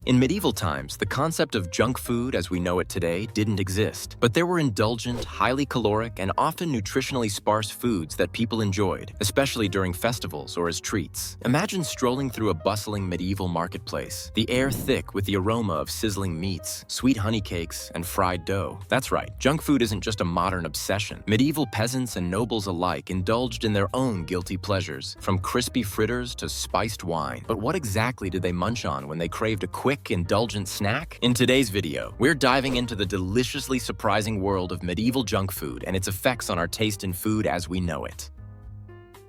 In medieval times, the concept of junk food as we know it today didn't exist, but there were indulgent, highly caloric, and often nutritionally sparse foods that people enjoyed, especially during festivals or as treats. Imagine strolling through a bustling medieval marketplace, the air thick with the aroma of sizzling meats, sweet honey cakes, and fried dough. That's right, junk food isn't just a modern obsession. Medieval peasants and nobles alike indulged in their own guilty pleasures, from crispy fritters to spiced wine. But what exactly did they munch on when they craved a quick, indulgent snack? In today's video, we're diving into the deliciously surprising world of medieval junk food and its effects on our taste in food as we know it.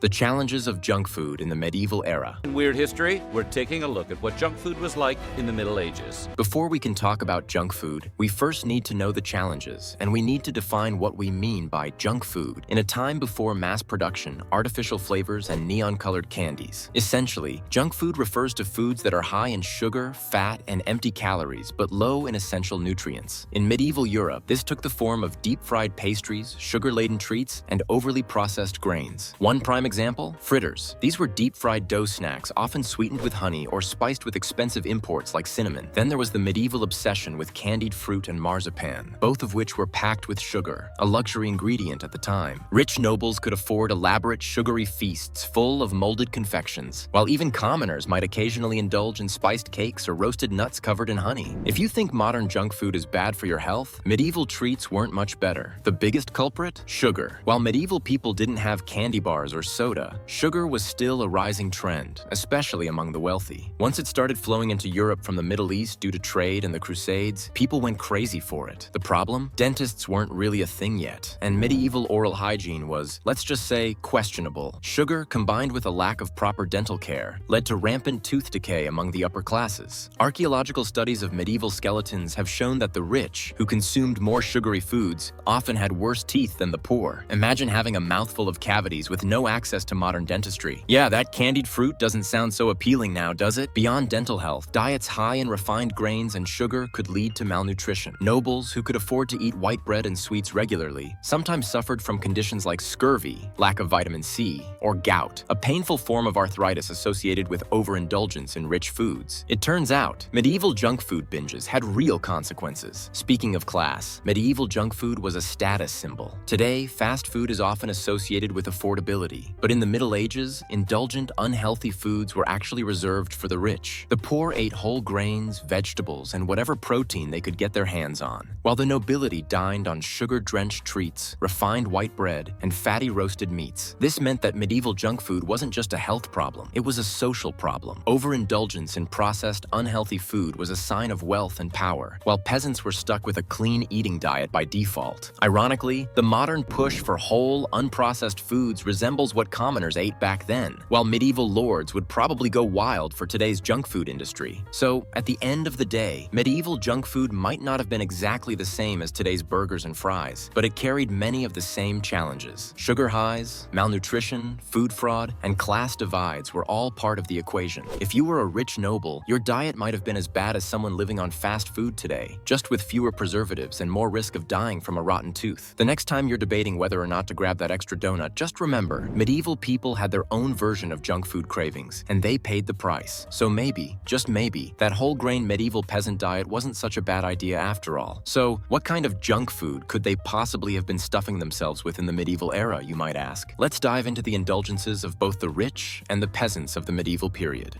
The challenges of junk food in the medieval era. In Weird History, we're taking a look at what junk food was like in the Middle Ages. Before we can talk about junk food, we first need to know the challenges, and we need to define what we mean by junk food in a time before mass production, artificial flavors, and neon-colored candies. Essentially, junk food refers to foods that are high in sugar, fat, and empty calories, but low in essential nutrients. In medieval Europe, this took the form of deep-fried pastries, sugar-laden treats, and overly processed grains. One prime example, fritters. These were deep-fried dough snacks, often sweetened with honey or spiced with expensive imports like cinnamon. Then there was the medieval obsession with candied fruit and marzipan, both of which were packed with sugar, a luxury ingredient at the time. Rich nobles could afford elaborate sugary feasts full of molded confections, while even commoners might occasionally indulge in spiced cakes or roasted nuts covered in honey. If you think modern junk food is bad for your health, medieval treats weren't much better. The biggest culprit? Sugar. While medieval people didn't have candy bars or soda, sugar was still a rising trend, especially among the wealthy. Once it started flowing into Europe from the Middle East due to trade and the Crusades, people went crazy for it. The problem? Dentists weren't really a thing yet, and medieval oral hygiene was, let's just say, questionable. Sugar, combined with a lack of proper dental care, led to rampant tooth decay among the upper classes. Archaeological studies of medieval skeletons have shown that the rich, who consumed more sugary foods, often had worse teeth than the poor. Imagine having a mouthful of cavities with no access to modern dentistry. Yeah, that candied fruit doesn't sound so appealing now, does it? Beyond dental health, diets high in refined grains and sugar could lead to malnutrition. Nobles, who could afford to eat white bread and sweets regularly, sometimes suffered from conditions like scurvy, lack of vitamin C, or gout, a painful form of arthritis associated with overindulgence in rich foods. It turns out, medieval junk food binges had real consequences. Speaking of class, medieval junk food was a status symbol. Today, fast food is often associated with affordability, but in the Middle Ages, indulgent, unhealthy foods were actually reserved for the rich. The poor ate whole grains, vegetables, and whatever protein they could get their hands on, while the nobility dined on sugar-drenched treats, refined white bread, and fatty roasted meats. This meant that medieval junk food wasn't just a health problem, it was a social problem. Overindulgence in processed, unhealthy food was a sign of wealth and power, while peasants were stuck with a clean eating diet by default. Ironically, the modern push for whole, unprocessed foods resembles what commoners ate back then, while medieval lords would probably go wild for today's junk food industry. So, at the end of the day, medieval junk food might not have been exactly the same as today's burgers and fries, but it carried many of the same challenges. Sugar highs, malnutrition, food fraud, and class divides were all part of the equation. If you were a rich noble, your diet might have been as bad as someone living on fast food today, just with fewer preservatives and more risk of dying from a rotten tooth. The next time you're debating whether or not to grab that extra donut, just remember, medieval people had their own version of junk food cravings, and they paid the price. So maybe, just maybe, that whole grain medieval peasant diet wasn't such a bad idea after all. So, what kind of junk food could they possibly have been stuffing themselves with in the medieval era, you might ask? Let's dive into the indulgences of both the rich and the peasants of the medieval period.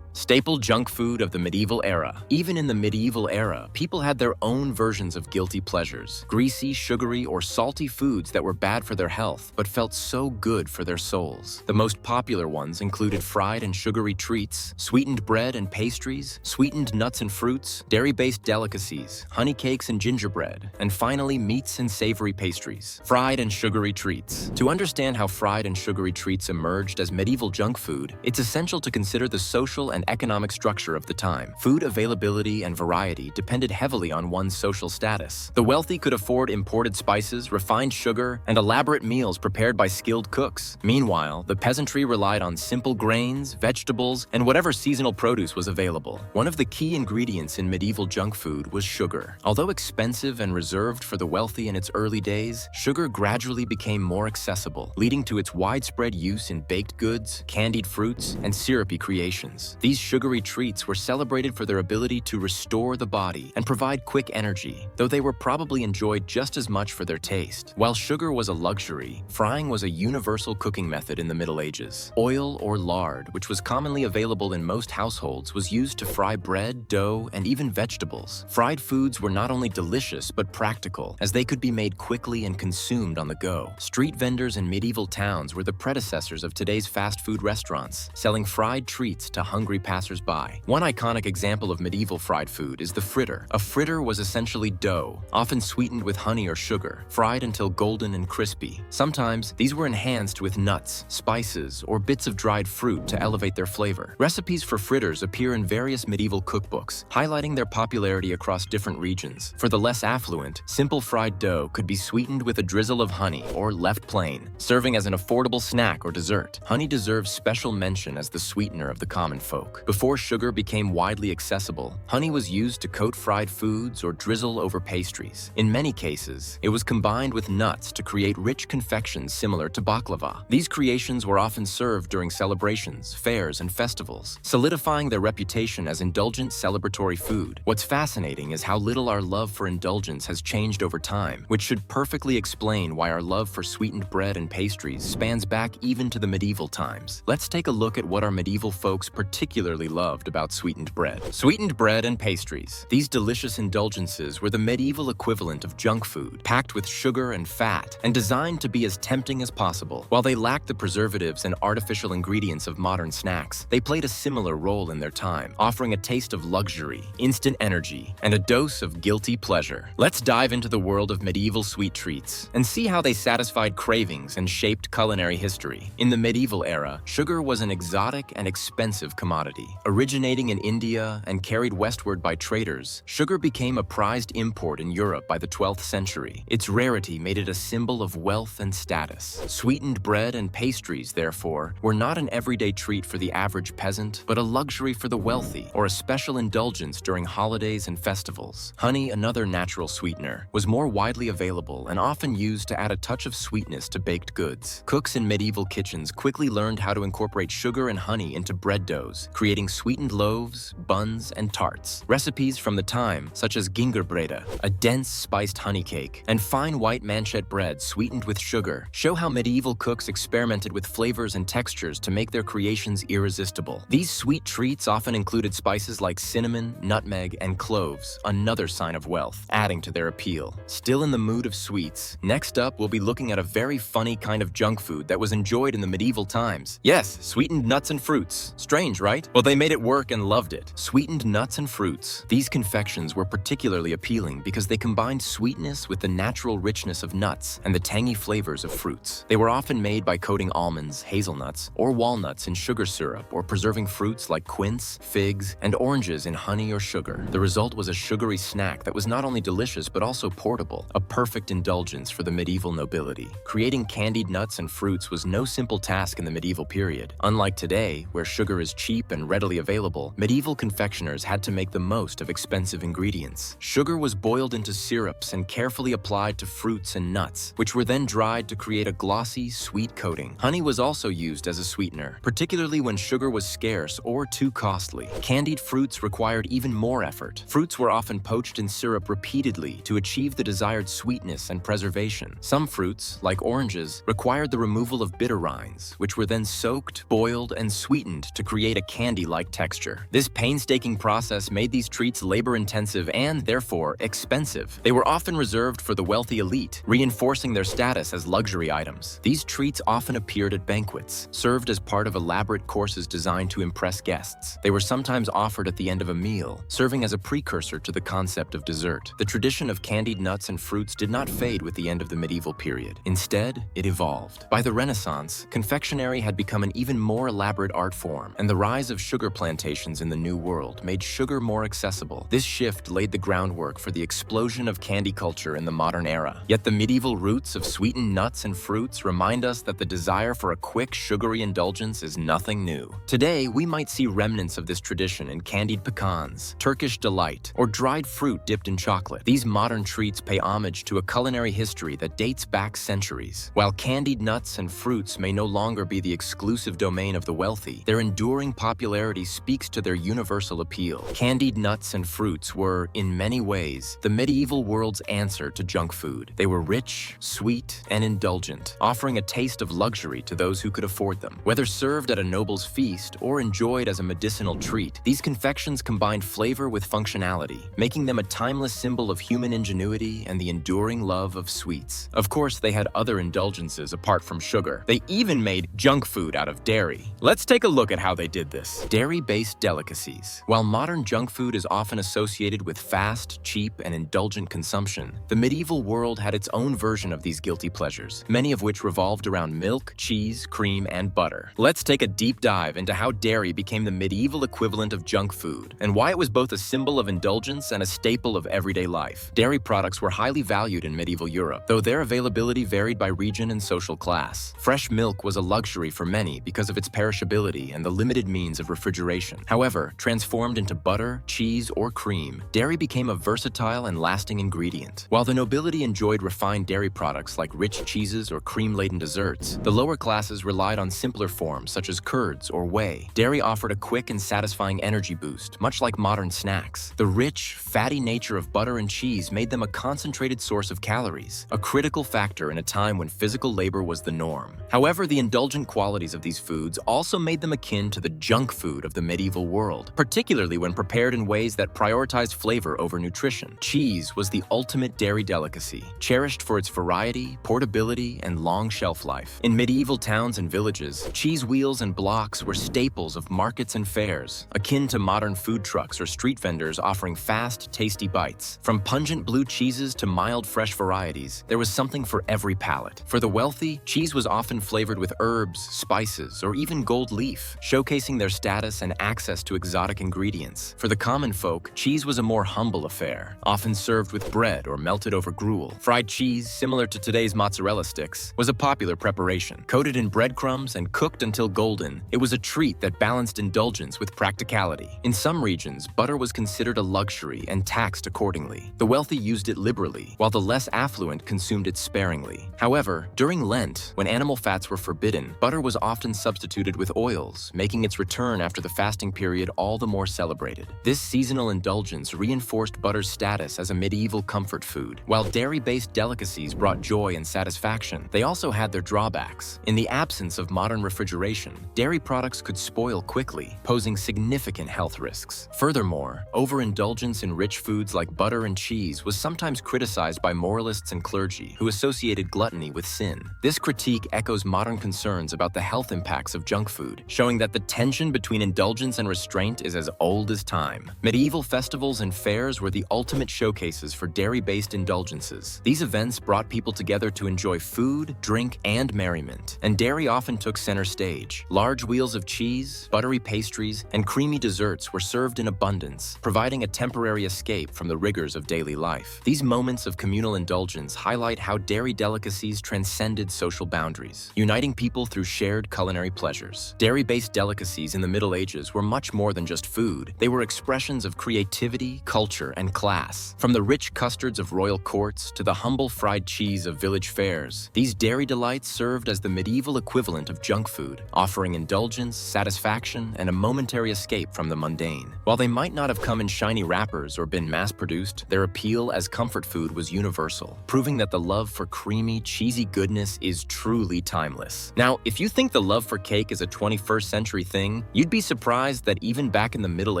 Staple junk food of the medieval era. Even in the medieval era, people had their own versions of guilty pleasures. Greasy, sugary, or salty foods that were bad for their health, but felt so good for their souls. The most popular ones included fried and sugary treats, sweetened bread and pastries, sweetened nuts and fruits, dairy-based delicacies, honey cakes and gingerbread, and finally meats and savory pastries. Fried and sugary treats. To understand how fried and sugary treats emerged as medieval junk food, it's essential to consider the social and economic structure of the time. Food availability and variety depended heavily on one's social status. The wealthy could afford imported spices, refined sugar, and elaborate meals prepared by skilled cooks. Meanwhile, the peasantry relied on simple grains, vegetables, and whatever seasonal produce was available. One of the key ingredients in medieval junk food was sugar. Although expensive and reserved for the wealthy in its early days, sugar gradually became more accessible, leading to its widespread use in baked goods, candied fruits, and syrupy creations. These These sugary treats were celebrated for their ability to restore the body and provide quick energy, though they were probably enjoyed just as much for their taste. While sugar was a luxury, frying was a universal cooking method in the Middle Ages. Oil or lard, which was commonly available in most households, was used to fry bread, dough, and even vegetables. Fried foods were not only delicious but practical, as they could be made quickly and consumed on the go. Street vendors in medieval towns were the predecessors of today's fast food restaurants, selling fried treats to hungry passers-by. One iconic example of medieval fried food is the fritter. A fritter was essentially dough, often sweetened with honey or sugar, fried until golden and crispy. Sometimes, these were enhanced with nuts, spices, or bits of dried fruit to elevate their flavor. Recipes for fritters appear in various medieval cookbooks, highlighting their popularity across different regions. For the less affluent, simple fried dough could be sweetened with a drizzle of honey or left plain, serving as an affordable snack or dessert. Honey deserves special mention as the sweetener of the common folk. Before sugar became widely accessible, honey was used to coat fried foods or drizzle over pastries. In many cases, it was combined with nuts to create rich confections similar to baklava. These creations were often served during celebrations, fairs, and festivals, solidifying their reputation as indulgent celebratory food. What's fascinating is how little our love for indulgence has changed over time, which should perfectly explain why our love for sweetened bread and pastries spans back even to the medieval times. Let's take a look at what our medieval folks particularly loved about sweetened bread. Sweetened bread and pastries. These delicious indulgences were the medieval equivalent of junk food, packed with sugar and fat, and designed to be as tempting as possible. While they lacked the preservatives and artificial ingredients of modern snacks, they played a similar role in their time, offering a taste of luxury, instant energy, and a dose of guilty pleasure. Let's dive into the world of medieval sweet treats and see how they satisfied cravings and shaped culinary history. In the medieval era, sugar was an exotic and expensive commodity. Originating in India and carried westward by traders, sugar became a prized import in Europe by the 12th century. Its rarity made it a symbol of wealth and status. Sweetened bread and pastries, therefore, were not an everyday treat for the average peasant, but a luxury for the wealthy, or a special indulgence during holidays and festivals. Honey, another natural sweetener, was more widely available and often used to add a touch of sweetness to baked goods. Cooks in medieval kitchens quickly learned how to incorporate sugar and honey into bread doughs, creating sweetened loaves, buns, and tarts. Recipes from the time, such as gingerbreda, a dense spiced honey cake, and fine white manchette bread sweetened with sugar, show how medieval cooks experimented with flavors and textures to make their creations irresistible. These sweet treats often included spices like cinnamon, nutmeg, and cloves, another sign of wealth, adding to their appeal. Still in the mood of sweets, next up we'll be looking at a very funny kind of junk food that was enjoyed in the medieval times. Yes, sweetened nuts and fruits. Strange, right? Well, they made it work and loved it. Sweetened nuts and fruits. These confections were particularly appealing because they combined sweetness with the natural richness of nuts and the tangy flavors of fruits. They were often made by coating almonds, hazelnuts, or walnuts in sugar syrup or preserving fruits like quince, figs, and oranges in honey or sugar. The result was a sugary snack that was not only delicious but also portable, a perfect indulgence for the medieval nobility. Creating candied nuts and fruits was no simple task in the medieval period. Unlike today, where sugar is cheap and readily available, medieval confectioners had to make the most of expensive ingredients. Sugar was boiled into syrups and carefully applied to fruits and nuts, which were then dried to create a glossy, sweet coating. Honey was also used as a sweetener, particularly when sugar was scarce or too costly. Candied fruits required even more effort. Fruits were often poached in syrup repeatedly to achieve the desired sweetness and preservation. Some fruits, like oranges, required the removal of bitter rinds, which were then soaked, boiled, and sweetened to create a candy-like texture. This painstaking process made these treats labor-intensive and, therefore, expensive. They were often reserved for the wealthy elite, reinforcing their status as luxury items. These treats often appeared at banquets, served as part of elaborate courses designed to impress guests. They were sometimes offered at the end of a meal, serving as a precursor to the concept of dessert. The tradition of candied nuts and fruits did not fade with the end of the medieval period. Instead, it evolved. By the Renaissance, confectionery had become an even more elaborate art form, and the rise of sugar plantations in the New World made sugar more accessible. This shift laid the groundwork for the explosion of candy culture in the modern era. Yet the medieval roots of sweetened nuts and fruits remind us that the desire for a quick, sugary indulgence is nothing new. Today, we might see remnants of this tradition in candied pecans, Turkish delight, or dried fruit dipped in chocolate. These modern treats pay homage to a culinary history that dates back centuries. While candied nuts and fruits may no longer be the exclusive domain of the wealthy, their enduring popularity popularity speaks to their universal appeal. Candied nuts and fruits were, in many ways, the medieval world's answer to junk food. They were rich, sweet, and indulgent, offering a taste of luxury to those who could afford them. Whether served at a noble's feast or enjoyed as a medicinal treat, these confections combined flavor with functionality, making them a timeless symbol of human ingenuity and the enduring love of sweets. Of course, they had other indulgences apart from sugar. They even made junk food out of dairy. Let's take a look at how they did this. Dairy-based delicacies. While modern junk food is often associated with fast, cheap, and indulgent consumption, the medieval world had its own version of these guilty pleasures, many of which revolved around milk, cheese, cream, and butter. Let's take a deep dive into how dairy became the medieval equivalent of junk food, and why it was both a symbol of indulgence and a staple of everyday life. Dairy products were highly valued in medieval Europe, though their availability varied by region and social class. Fresh milk was a luxury for many because of its perishability and the limited means of refrigeration. However, transformed into butter, cheese, or cream, dairy became a versatile and lasting ingredient. While the nobility enjoyed refined dairy products like rich cheeses or cream-laden desserts, the lower classes relied on simpler forms such as curds or whey. Dairy offered a quick and satisfying energy boost, much like modern snacks. The rich, fatty nature of butter and cheese made them a concentrated source of calories, a critical factor in a time when physical labor was the norm. However, the indulgent qualities of these foods also made them akin to the junk food of the medieval world, particularly when prepared in ways that prioritized flavor over nutrition. Cheese was the ultimate dairy delicacy, cherished for its variety, portability, and long shelf life. In medieval towns and villages, cheese wheels and blocks were staples of markets and fairs, akin to modern food trucks or street vendors offering fast, tasty bites. From pungent blue cheeses to mild, fresh varieties, there was something for every palate. For the wealthy, cheese was often flavored with herbs, spices, or even gold leaf, showcasing their status and access to exotic ingredients. For the common folk, cheese was a more humble affair, often served with bread or melted over gruel. Fried cheese, similar to today's mozzarella sticks, was a popular preparation. Coated in breadcrumbs and cooked until golden, it was a treat that balanced indulgence with practicality. In some regions, butter was considered a luxury and taxed accordingly. The wealthy used it liberally, while the less affluent consumed it sparingly. However, during Lent, when animal fats were forbidden, butter was often substituted with oils, making its return after the fasting period all the more celebrated. This seasonal indulgence reinforced butter's status as a medieval comfort food. While dairy-based delicacies brought joy and satisfaction, they also had their drawbacks. In the absence of modern refrigeration, dairy products could spoil quickly, posing significant health risks. Furthermore, overindulgence in rich foods like butter and cheese was sometimes criticized by moralists and clergy who associated gluttony with sin. This critique echoes modern concerns about the health impacts of junk food, showing that the tension between indulgence and restraint is as old as time. Medieval festivals and fairs were the ultimate showcases for dairy-based indulgences. These events brought people together to enjoy food, drink, and merriment, and dairy often took center stage. Large wheels of cheese, buttery pastries, and creamy desserts were served in abundance, providing a temporary escape from the rigors of daily life. These moments of communal indulgence highlight how dairy delicacies transcended social boundaries, uniting people through shared culinary pleasures. Dairy-based delicacies in the Middle Ages were much more than just food. They were expressions of creativity, culture, and class. From the rich custards of royal courts to the humble fried cheese of village fairs, these dairy delights served as the medieval equivalent of junk food, offering indulgence, satisfaction, and a momentary escape from the mundane. While they might not have come in shiny wrappers or been mass-produced, their appeal as comfort food was universal, proving that the love for creamy, cheesy goodness is truly timeless. Now, if you think the love for cake is a 21st century thing, you'd be surprised that even back in the Middle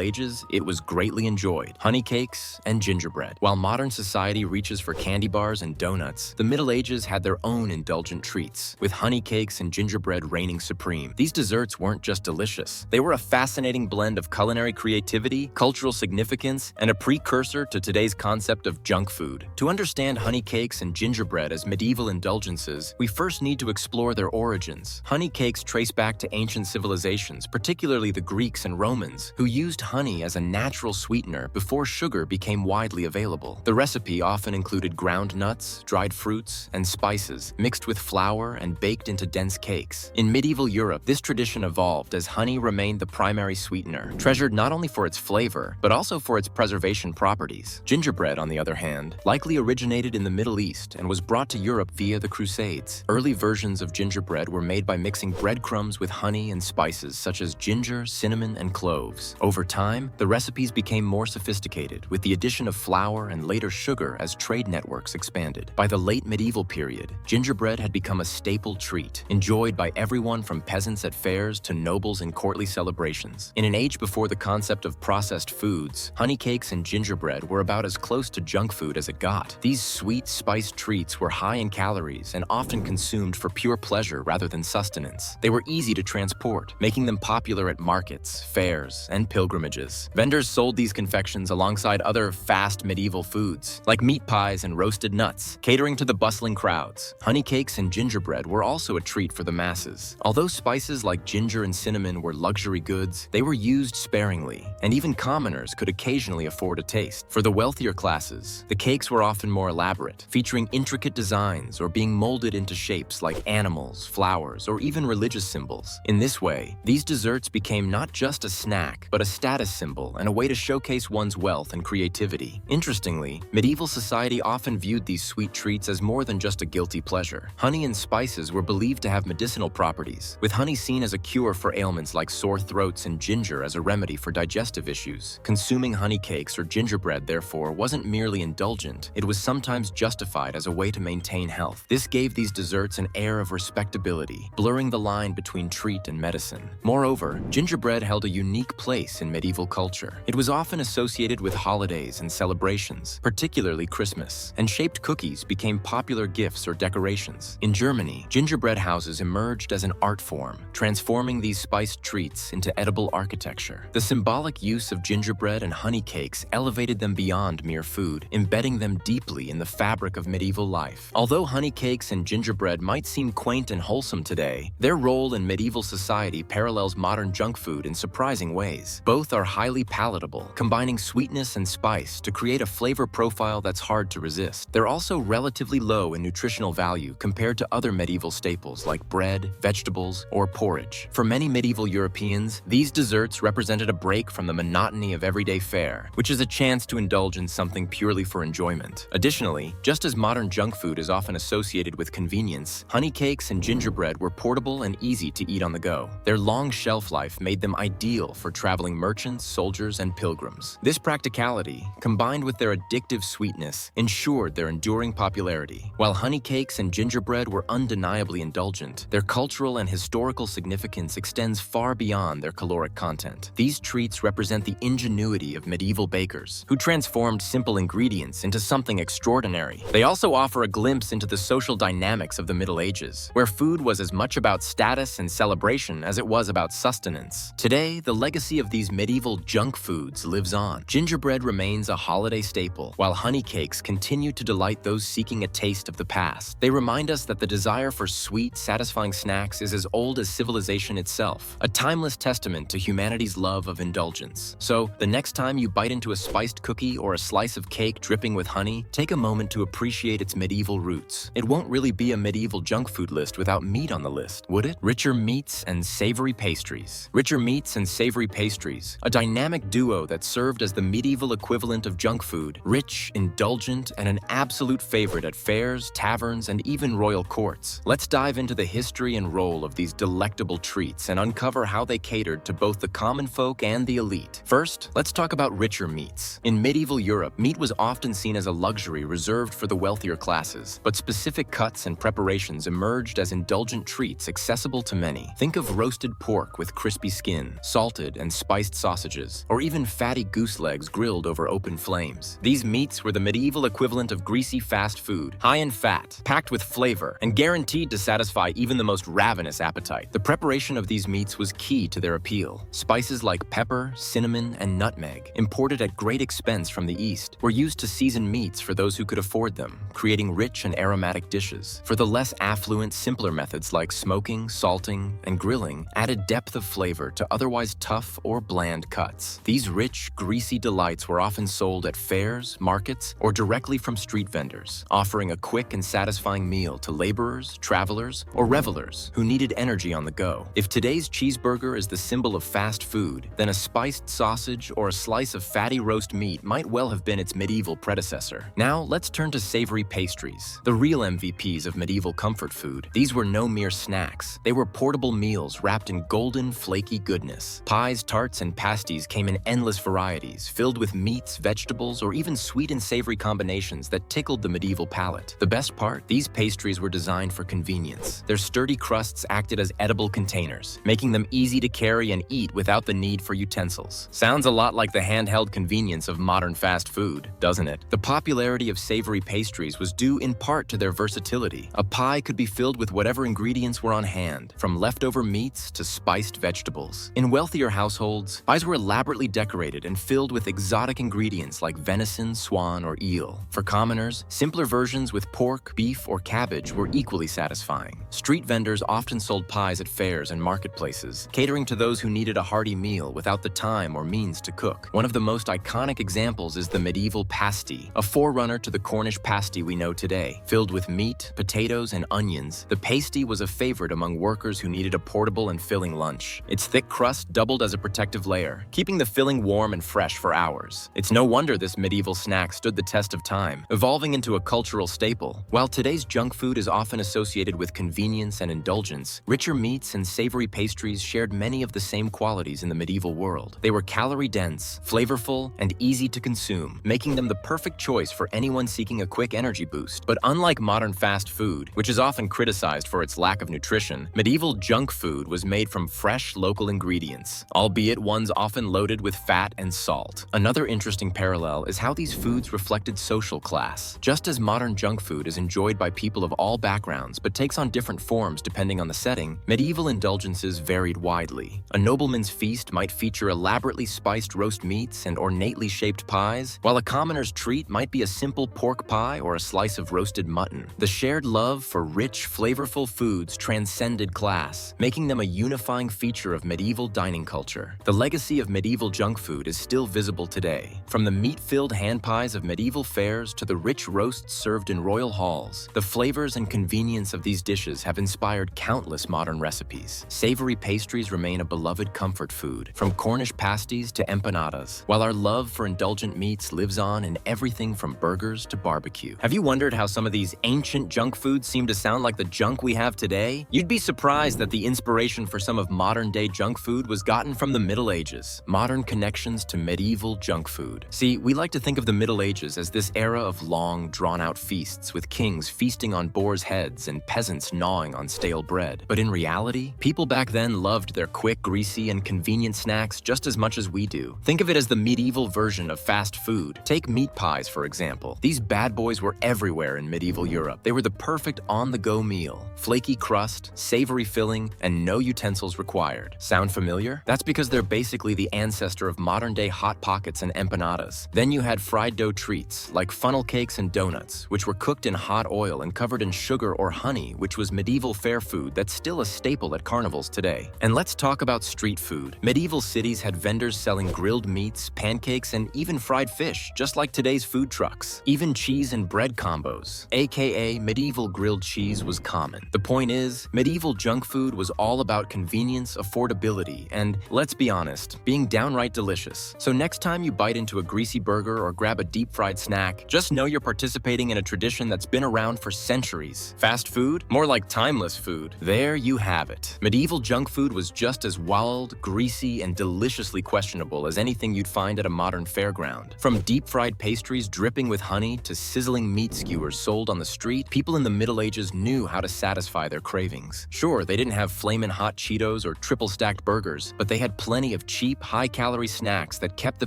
Ages, it was greatly enjoyed. Honey cakes and gingerbread. While modern society reaches for candy bars and donuts, the Middle Ages had their own indulgent treats, with honey cakes and gingerbread reigning supreme. These desserts weren't just delicious. They were a fascinating blend of culinary creativity, cultural significance, and a precursor to today's concept of junk food. To understand honey cakes and gingerbread as medieval indulgences, we first need to explore their origins. Honey cakes trace back to ancient civilizations, particularly the Greeks and Romans, who used honey as a natural sweetener before sugar became widely available. The recipe often included ground nuts, dried fruits, and spices, mixed with flour and baked into dense cakes. In medieval Europe, this tradition evolved as honey remained the primary sweetener, treasured not only for for its flavor, but also for its preservation properties. Gingerbread, on the other hand, likely originated in the Middle East and was brought to Europe via the Crusades. Early versions of gingerbread were made by mixing breadcrumbs with honey and spices such as ginger, cinnamon, and cloves. Over time, the recipes became more sophisticated, with the addition of flour and later sugar as trade networks expanded. By the late medieval period, gingerbread had become a staple treat, enjoyed by everyone from peasants at fairs to nobles in courtly celebrations. In an age before the concept of processed foods, honey cakes and gingerbread were about as close to junk food as it got. These sweet, spiced treats were high in calories and often consumed for pure pleasure rather than sustenance. They were easy to transport, making them popular at markets, fairs, and pilgrimages. Vendors sold these confections alongside other fast medieval foods, like meat pies and roasted nuts, catering to the bustling crowds. Honey cakes and gingerbread were also a treat for the masses. Although spices like ginger and cinnamon were luxury goods, they were used sparingly, and even commoners could occasionally afford a taste. For the wealthier classes, the cakes were often more elaborate, featuring intricate designs or being molded into shapes like animals, flowers, or even religious symbols. In this way, these desserts became not just a snack, but a status symbol and a way to showcase one's wealth and creativity. Interestingly, medieval society often viewed these sweet treats as more than just a guilty pleasure. Honey and spices were believed to have medicinal properties, with honey seen as a cure for ailments like sore throats and ginger as a remedy for digestive issues. Consuming honey cakes or gingerbread, therefore, wasn't merely indulgent, it was sometimes justified as a way to maintain health. This gave these desserts an air of respectability, blurring the line between treat and medicine. Moreover, gingerbread held a unique place in medieval culture. It was often associated with holidays and celebrations, particularly Christmas, and shaped cookies became popular gifts or decorations. In Germany, gingerbread houses emerged as an art form, transforming these spiced treats into edible architecture. The symbolic use of gingerbread and honey cakes elevated them beyond mere food, embedding them deeply in the fabric of medieval life. Although honey cakes and gingerbread might seem quaint and wholesome today, their role in medieval society parallels modern junk food in surprising ways. Both are highly palatable, combining sweetness and spice to create a flavor profile that's hard to resist. They're also relatively low in nutritional value compared to other medieval staples like bread, vegetables, or porridge. For many medieval Europeans, these desserts represented a break from the monotony of everyday fare, which is a chance to indulge in something purely for enjoyment. Additionally, just as modern junk food is often associated with convenience, honey cakes and gingerbread were portable and easy to eat on the go. Their long shelf life made them ideal for traveling merchants, soldiers, and pilgrims. This practicality, combined with their addictive sweetness, ensured their enduring popularity. While honey cakes and gingerbread were undeniably indulgent, their cultural and historical significance extends far beyond their caloric content. These treats represent the ingenuity of medieval bakers, who transformed simple ingredients into something extraordinary. They also offer a glimpse into the social dynamics of the Middle Ages, where food was as much about status and celebration as it was about sustenance. Today, the legacy of these medieval junk foods lives on. Gingerbread remains a holiday staple, while honey cakes continue to delight those seeking a taste of the past. They remind us that the desire for sweet, satisfying snacks is as old as civilization itself, a timeless testament to humanity's love of indulgence. So, the next time you bite into a spiced cookie or a slice of cake dripping with honey, take a moment to appreciate its medieval roots. It won't really be a medieval junk food list without meat on the list, would it? Richer meats and savory pastries. Richer meats and savory pastries, a dynamic duo that served as the medieval equivalent of junk food, rich, indulgent, and an absolute favorite at fairs, taverns, and even royal courts. Let's dive into the history and role of these delectable treats and uncover how they catered to both the common folk and the elite. First, let's talk about richer meats. In medieval Europe, meat was often seen as a luxury reserved for the wealthier classes, but specific cuts and preparations emerged as indulgent treats accessible to many. Think of roasted pork with crispy skin, salted and spiced sausages, or even fatty goose legs grilled over open flames. These meats were the medieval equivalent of greasy fast food, high in fat, packed with flavor, and guaranteed to satisfy even the most ravenous appetite. The preparation of these meats was key to their appeal. Spices like pepper, cinnamon, and nutmeg, imported at great expense from the East, were used to season meats for those who could afford them, creating rich and aromatic dishes. For the less affluent, simpler methods like smoking, salting, and grilling added depth of flavor to otherwise tough or bland cuts. These rich, greasy delights were often sold at fairs, markets, or directly from street vendors, offering a quick and satisfying meal to laborers, travelers, or revelers who needed energy on the go. If today's cheeseburger is the symbol of fast food, then a spiced spiced sausage or a slice of fatty roast meat might well have been its medieval predecessor. Now, let's turn to savory pastries, the real MVPs of medieval comfort food. These were no mere snacks. They were portable meals wrapped in golden, flaky goodness. Pies, tarts, and pasties came in endless varieties, filled with meats, vegetables, or even sweet and savory combinations that tickled the medieval palate. The best part? These pastries were designed for convenience. Their sturdy crusts acted as edible containers, making them easy to carry and eat without the need for utensils. Sounds a lot like the handheld convenience of modern fast food, doesn't it? The popularity of savory pastries was due in part to their versatility. A pie could be filled with whatever ingredients were on hand, from leftover meats to spiced vegetables. In wealthier households, pies were elaborately decorated and filled with exotic ingredients like venison, swan, or eel. For commoners, simpler versions with pork, beef, or cabbage were equally satisfying. Street vendors often sold pies at fairs and marketplaces, catering to those who needed a hearty meal without the time or means to cook. One of the most iconic examples is the medieval pasty, a forerunner to the Cornish pasty we know today. Filled with meat, potatoes, and onions, the pasty was a favorite among workers who needed a portable and filling lunch. Its thick crust doubled as a protective layer, keeping the filling warm and fresh for hours. It's no wonder this medieval snack stood the test of time, evolving into a cultural staple. While today's junk food is often associated with convenience and indulgence, richer meats and savory pastries shared many of the same qualities in the medieval world. They were calorie-dense, flavorful, and easy to consume, making them the perfect choice for anyone seeking a quick energy boost. But unlike modern fast food, which is often criticized for its lack of nutrition, medieval junk food was made from fresh, local ingredients, albeit ones often loaded with fat and salt. Another interesting parallel is how these foods reflected social class. Just as modern junk food is enjoyed by people of all backgrounds but takes on different forms depending on the setting, medieval indulgences varied widely. A nobleman's feast might feature elaborately spiced roast meats and ornately shaped pies, while a commoner's treat might be a simple pork pie or a slice of roasted mutton. The shared love for rich, flavorful foods transcended class, making them a unifying feature of medieval dining culture. The legacy of medieval junk food is still visible today. From the meat-filled hand pies of medieval fairs to the rich roasts served in royal halls, the flavors and convenience of these dishes have inspired countless modern recipes. Savory pastries remain a beloved comfort food, from Cornish pasties to empanadas, while our love for indulgent meats lives on in everything from burgers to barbecue. Have you wondered how some of these ancient junk foods seem to sound like the junk we have today? You'd be surprised that the inspiration for some of modern-day junk food was gotten from the Middle Ages. Modern connections to medieval junk food. See, we like to think of the Middle Ages as this era of long, drawn-out feasts, with kings feasting on boars' heads and peasants gnawing on stale bread. But in reality, people back then loved their quick, greasy, and convenient snacks just as much as we do. Think of it as the medieval version of fast food. Take meat pies, for example. These bad boys were everywhere in medieval Europe. They were the perfect on-the-go meal. Flaky crust, savory filling, and no utensils required. Sound familiar? That's because they're basically the ancestor of modern-day Hot Pockets and empanadas. Then you had fried dough treats, like funnel cakes and donuts, which were cooked in hot oil and covered in sugar or honey, which was medieval fair food that's still a staple at carnivals today. And let's talk about street food. Medieval cities had vendors selling grilled meats, pancakes, and even fried fish, just like today's food trucks. Even cheese and bread combos, aka medieval grilled cheese, was common. The point is, medieval junk food was all about convenience, affordability, and, let's be honest, being downright delicious. So next time you bite into a greasy burger or grab a deep-fried snack, just know you're participating in a tradition that's been around for centuries. Fast food? More like timeless food. There you have it. Medieval junk food was just as wild, greasy, and deliciously questionable as anything you'd find at a modern fairground. From deep-fried pastries dripping with honey to sizzling meat skewers sold on the street, people in the Middle Ages knew how to satisfy their cravings. Sure, they didn't have flamin' hot Cheetos or triple-stacked burgers, but they had plenty of cheap, high-calorie snacks that kept the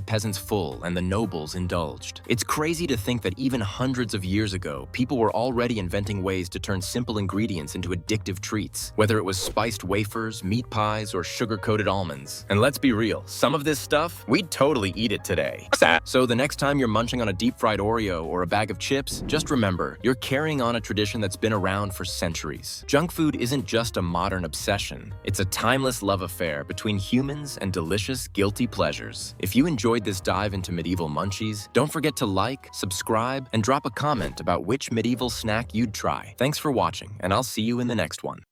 peasants full and the nobles indulged. It's crazy to think that even hundreds of years ago, people were already inventing ways to turn simple ingredients into addictive treats, whether it was spiced wafers, meat pies, or sugar-coated almonds. And let's be real, some of this stuff, we'd totally eat it today. So the next time you're munching on a deep-fried Oreo or a bag of chips, just remember, you're carrying on a tradition that's been around for centuries. Junk food isn't just a modern obsession, it's a timeless love affair between humans and delicious, guilty pleasures. If you enjoyed this dive into medieval munchies, don't forget to like, subscribe, and drop a comment about which medieval snack you'd try. Thanks for watching, and I'll see you in the next one.